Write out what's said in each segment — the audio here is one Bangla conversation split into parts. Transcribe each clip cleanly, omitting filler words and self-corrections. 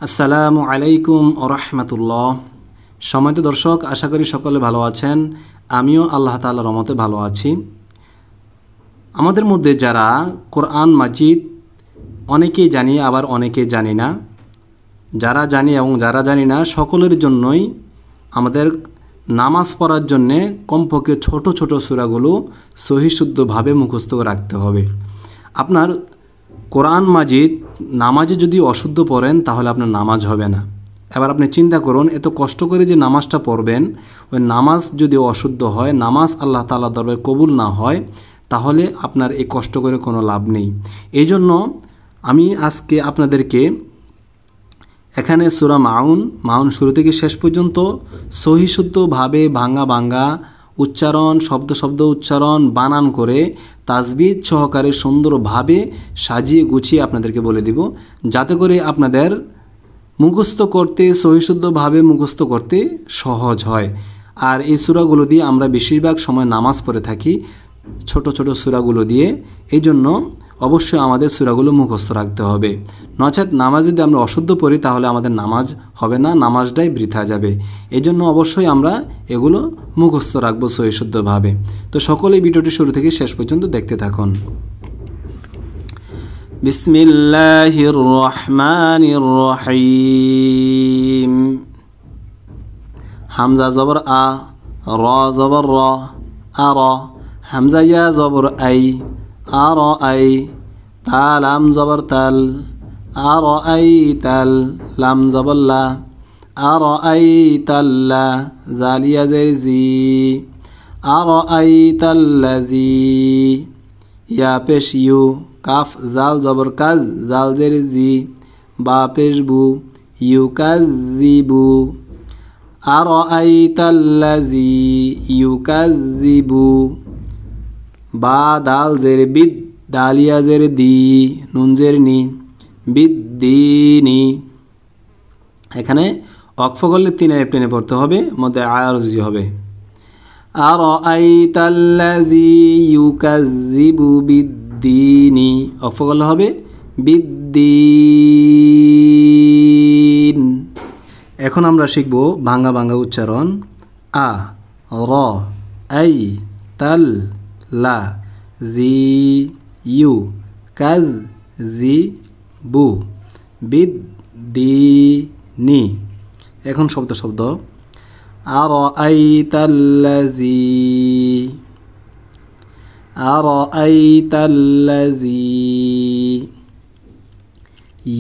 আসসালামু আলাইকুম ওরহমতুল্লাহ। সম্মানিত দর্শক, আশা করি সকলে ভালো আছেন। আমিও আল্লাহ তাআলার রহমতে ভালো আছি। আমাদের মধ্যে যারা কোরআন মাজিদ অনেকেই জানি, আবার অনেকে জানি না। যারা জানি এবং যারা জানি না সকলের জন্যই আমাদের নামাজ পড়ার জন্যে কমপক্ষে ছোট ছোট সূরাগুলো সহিশুদ্ধভাবে মুখস্থ রাখতে হবে। আপনার কোরআন মাজিদ নামাজে যদি অশুদ্ধ পড়েন তাহলে আপনার নামাজ হবে না। এবার আপনি চিন্তা করুন, এত কষ্ট করে যে নামাজটা পড়বেন, ওই নামাজ যদি অশুদ্ধ হয়, নামাজ আল্লাহ তাআলার দরবারে কবুল না হয়, তাহলে আপনার এই কষ্ট করে কোনো লাভ নেই। এই জন্য আমি আজকে আপনাদেরকে এখানে সূরা মাউন শুরু থেকে শেষ পর্যন্ত সহিশুদ্ধভাবে ভাঙ্গা উচ্চারণ, শব্দ উচ্চারণ, বানান করে তাজবিদ সহকারে সুন্দরভাবে সাজিয়ে গুছিয়ে আপনাদেরকে বলে দিব, যাতে করে আপনাদের মুখস্থ করতে, সহিশুদ্ধভাবে মুখস্থ করতে সহজ হয়। আর এই সূরাগুলো দিয়ে আমরা বেশিরভাগ সময় নামাজ পড়ে থাকি, ছোট ছোট সূরাগুলো দিয়ে। এই জন্য অবশ্যই আমাদের সূরাগুলো মুখস্থ রাখতে হবে। নচেত নামাজ যদি আমরা অশুদ্ধ পড়ি তাহলে আমাদের নামাজ হবে না, নামাজটাই বৃথা যাবে। এই জন্য অবশ্যই আমরা এগুলো মুখস্থ রাখবো সহিশুদ্ধভাবে। তো সকলেই ভিডিওটি শুরু থেকে শেষ পর্যন্ত দেখতে থাকুন। বিসমিল্লাহির রহমানির রহিম। হামজা জবর আ, র জবর র, আর। হামজা ইয়া জবর আই, আর আই। তা লাম জবর তাল, আর আই তাল। লাম জবর লা, আর আই তাল্লা। জালিয়া জের জি, আর আই তাল্লাজি। ইয়া পেশ ইউ, কাফ জাল জবর কাজ, জাল জের জি। বা পেশ বু, ইউ কাজ জিবু। আর আই তাল্লাজি ইউ কাজ জিবু। বা দাল জের বিদ, দালিয়া জের দি, নুন জের নি, বিদ্দিনি। এখানে অক্ফ করলে 3 আলিফ টেনে পড়তে হবে, মধ্যে আরজি হবে। আর আইতাল্লাযী ইউকাযযিবু বিদ্দিনি, অক্ফ করলে হবে বিদ্দিন। এখন আমরা শিখব ভাঙ্গা উচ্চারণ। আ, র, আই, তাল, লা, জি, ইউ, কাজ, জি, বু, বিদ্দিনি। এখন শব্দ। আর আইতাল্লাযী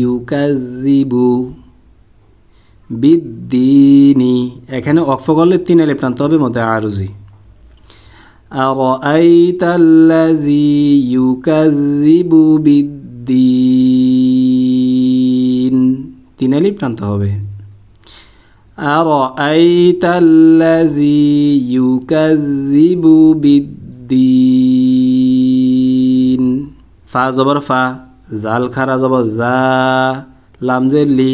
ইউকাযযিবু বিদ্দিনি। এখানে ওয়াকফ করলে 3 আলিফ টানতে হবে, মধ্যে আরজি। আর আইতাল্লাযী ইউকাযযিবু বিদ্দিন, 3 আলিফ টানতে হবে। আর আইতাল্লাযী ইউকাযযিবু বিদ্দিন। ফা জবর ফা, জাল খারা জবর জা, লাম জের লি,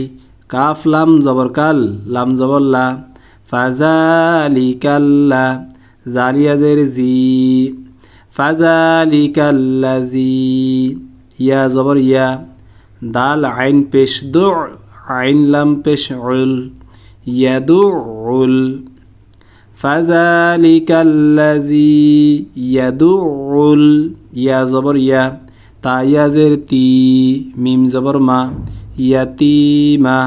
কাফ লাম জবর কাল, লাম জবর লা। ফাযালিকাল্লা, জালিয়া জের জি, ফাযালিকাল্লাযী। ইয়া জবর ইয়া, দাল আইন পেশ দু, আইন লাম পেশ উল, ইয়াদুল। ফাযালিকাল্লাযী ইয়াদুল। ইয়া জবর ইয়া, তা ইয়া জের তি, মিম জবর মা, ইয়াতিমা।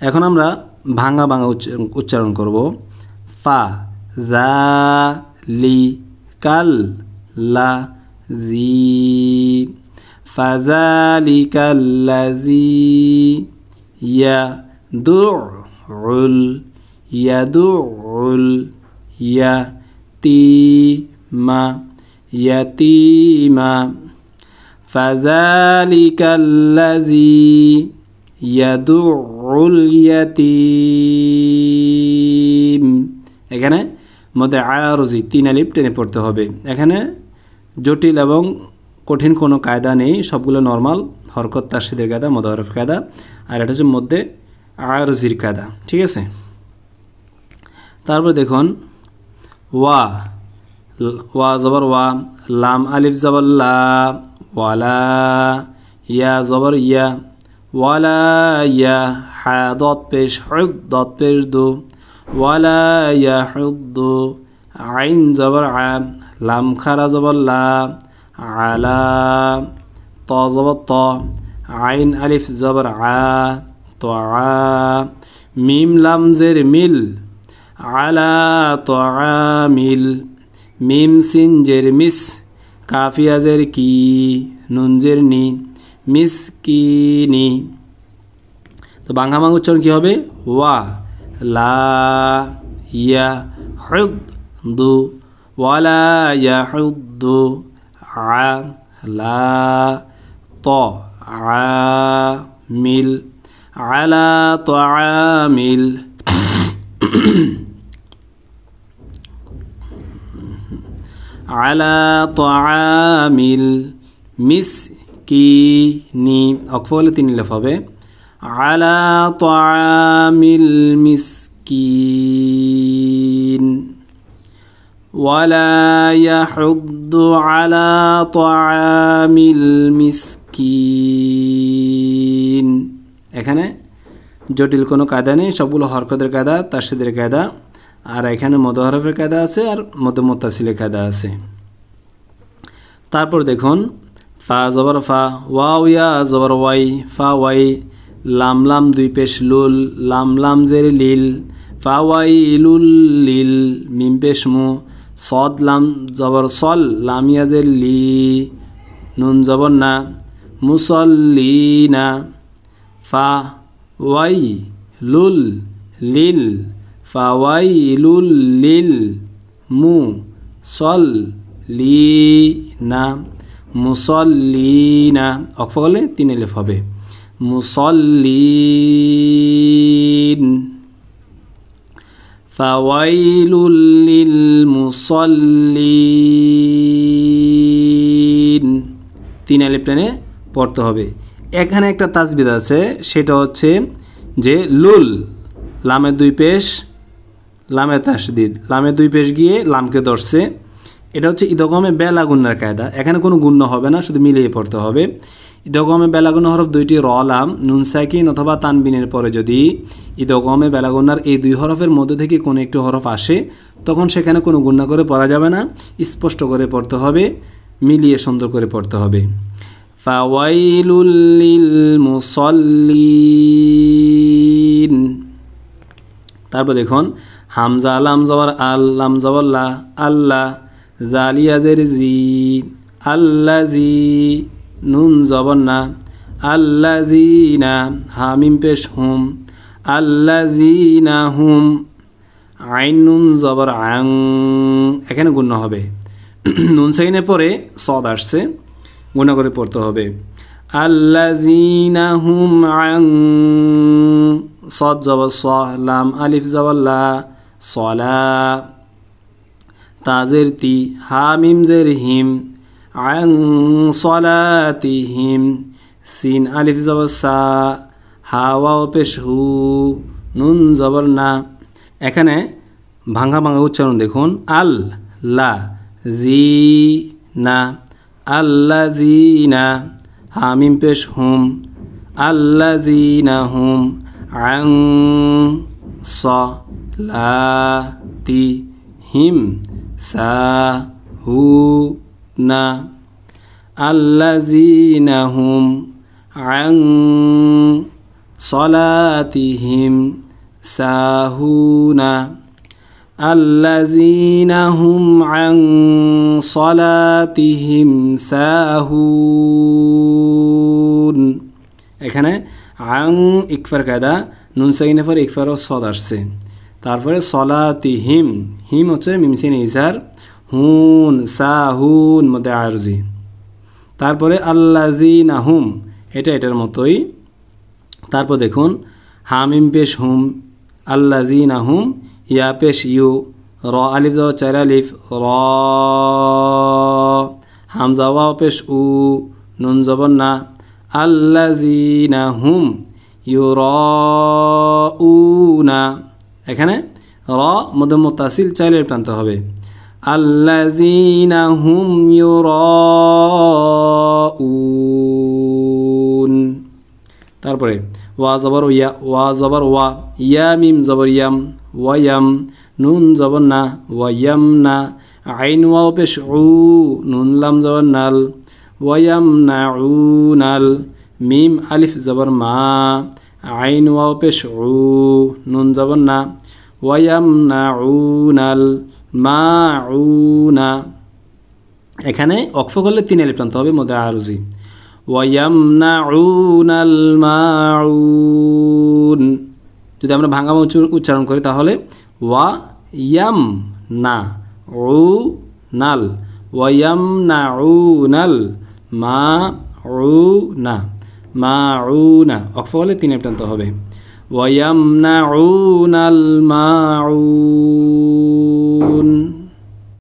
এখন আমরা ভাঙ্গা উচ্চারণ করব। ফা, জা, লি, কাল, লা, জি। ফাযালিকাল্লাযী ইয়াদুল, ইয়াদুল। ইয়াতিমা। ফাযালিকাল্লাযী ইয়াদুল ইয়াতীম। এখানে মধ্যে আরজি 3 আলিফ টেনে পড়তে হবে। এখানে জটিল এবং কঠিন কোনো কায়দা নেই, সবগুলো নর্মাল হরকত তাসদীদের কায়দা, মদহরফ কায়দা। আর এটা হচ্ছে মধ্যে আরজির কায়দা, ঠিক আছে। তারপর দেখুন ওয়া, ওয়া জবর ওয়া, লাম আলিফ জবর লা, ওয়ালা, ইয়া জবর ইয়া, ওয়ালা ইয়া, হা দত পেশ হুদ, দত পেশ দু, ওয়ালা ইয়া হুদ্দু, আইন জবর আ, লাম খারা জবর লা, আলা, ত জবর ত, আইন আলিফ জবর আ, তো আ, মিম লাম জের মিল, আলা তো মিল, মিম সিন জের মিস, কাফিয়া জের কি, নুন জের নি, মিসকিনি। তো বাংলা বাংলা উচ্চারণ কি হবে? ওয়া লা ইয়া হুদ্দু, ওয়ালা ইয়া হুদ্দু, আ লা ত আ মিল, আলা তো মিল। আলা তাআমিল মিসকিনি, অক্ফ হলে 3 লেফ হবে। আলা তাআমিল মিসকিন, ওয়ালা ইয়াহুদ্দু আলা তাআমিল মিসকিন। এখানে জটিল কোনো কায়দা নেই, সবগুলো হরকতের কায়দা, তাসদীদের কায়দা, আর এখানে মদ হরফের কায়দা আছে আর মদ মুত্তাসিলের কায়দা আছে। তারপর দেখুন ফা জবর ফা, ওয়াও ইয়া জবর ওয়াই, ফা ওয়াই, লাম লাম দুই পেশ লুল, লাম লাম জের লিল, ফা ওয়াই লুল লিল, মিম পেশ মু, সদ লাম জবর সল, লাম ইয়া জের লি, নুন জবর না, মুসল্লিনা, ফা ওয়াই লুল লিল, ফাওয়াইলুল লিল মুসল্লিনা, মুসল্লিনা, অক্ফ করলে 3 লেফ হবে। মুসল্লিন, ফাওয়াইলুল লিল মুসল্লিন, 3 আলিফ টেনে পড়তে হবে। এখানে একটা তাসবিদ আছে, সেটা হচ্ছে যে লুল, লামের 2 পেশ, লামে তাসদিদ, লামে 2 পেশ গিয়ে লামকে ধরছে। এটা হচ্ছে ইদগমে বেলা গুন্নার কায়দা। এখানে কোনো গুণ্য হবে না, শুধু মিলিয়ে পড়তে হবে। ইদগমে বেলাগুন্ন হরফ 2টি র লাম, নুন সাকিন অথবা তানবিনের পরে যদি ইদগমে বেলাগুন্নার এই 2 হরফের মধ্যে থেকে কোনো একটি হরফ আসে, তখন সেখানে কোনো গুণ্য করে পড়া যাবে না, স্পষ্ট করে পড়তে হবে, মিলিয়ে সুন্দর করে পড়তে হবে। ফাওয়াইলুল লিল মুসল্লিন। তারপর দেখুন হামজা লাম জবর আল, লাম জবর লা, আল্লাহ, জালিয়া জের জি, আল্লাজি, নুন জবর না, আল্লাজিনা, হামিম পেশ হুম, আল্লাজিনা হুম, আইন নুন জবর আং, এখানে গুণ্য হবে। নুন সাইনের পরে সদ আসছে, গুণা করে পড়তে হবে। আল্লাজিনা হুম আং, সদ জবর স, লাম আলিফ জবর লা, সলা, তাজের তি, হামিম জের হিম, আং সলাতিহিম, সিন আলিফ জবর সা, হাওয়া পেশ হু, নুন জবর না। এখানে ভাঙা ভাঙা উচ্চারণ দেখুন, আল লা জি না, আল্লাজিনা, হামিম পেশ হুম, আল্লাজিনা হুম, আং সলাতিহিম সাহুনা, আল্লাজিনা হুম আং সলাতিহিম সাহুনা, আল্লাজিনা হুম আং সলাতিহিম সাহুন। এখানে আং ইকফার কায়দা, নুন সাকিনের পর ইকফার ও সদ আসছে। তারপরে সলাতিহিম, হিম হচ্ছে মিমসিন ইজার, হুন সাহুন মধ্যে আরজি। তারপরে আল্লাজিনা হুম, এটা এটার মতোই। তারপর দেখুন হামিম পেশ হুম, আল্লাজিনা হুম, ইয়া পেশ ইউ, র আলিফ জবর 4 আলিফ, র, হামজা ওয়াও পেশ উ, নুন জবর না, আল্লাজিনা হুম ইউরাউনা। এখানে র মধ্যে মুত্তাসিল 4 আলিফ টানতে হবে। আল্লাযীনা হুম ইউরাউন। তারপরে ওয়া জবর ইয়া, ওয়া জবর ওয়া, ইয়া মিম জবর ইয়াম, ওয়ায়াম, নুন জবর না, ওয়ায়াম না, আইন ওয়াও পেশ উ, নুন লাম জবর নাল, ওয়ায়াম না উ নাল, মিম আলিফ জবর মা, আইন ওয়াও পেশ উ, নুন জবর না, ওয়ায়াম না উ নাল মা উ না। এখানে অক্ফ করলে 3 আলিফ টানতে হবে মধ্যে আরজি। ওয়ায়ামনাউনাল মাউন। যদি আমরা ভাঙা উচ্চারণ করি তাহলে ওয়া ইয়াম না উ নাল, ওয়ায়ামনাউনাল মাউনা, মাউনা। অক্ফ করলে 3 আলিফ টানতে হবে। ওয়ায়ামনাউনাল মাউন।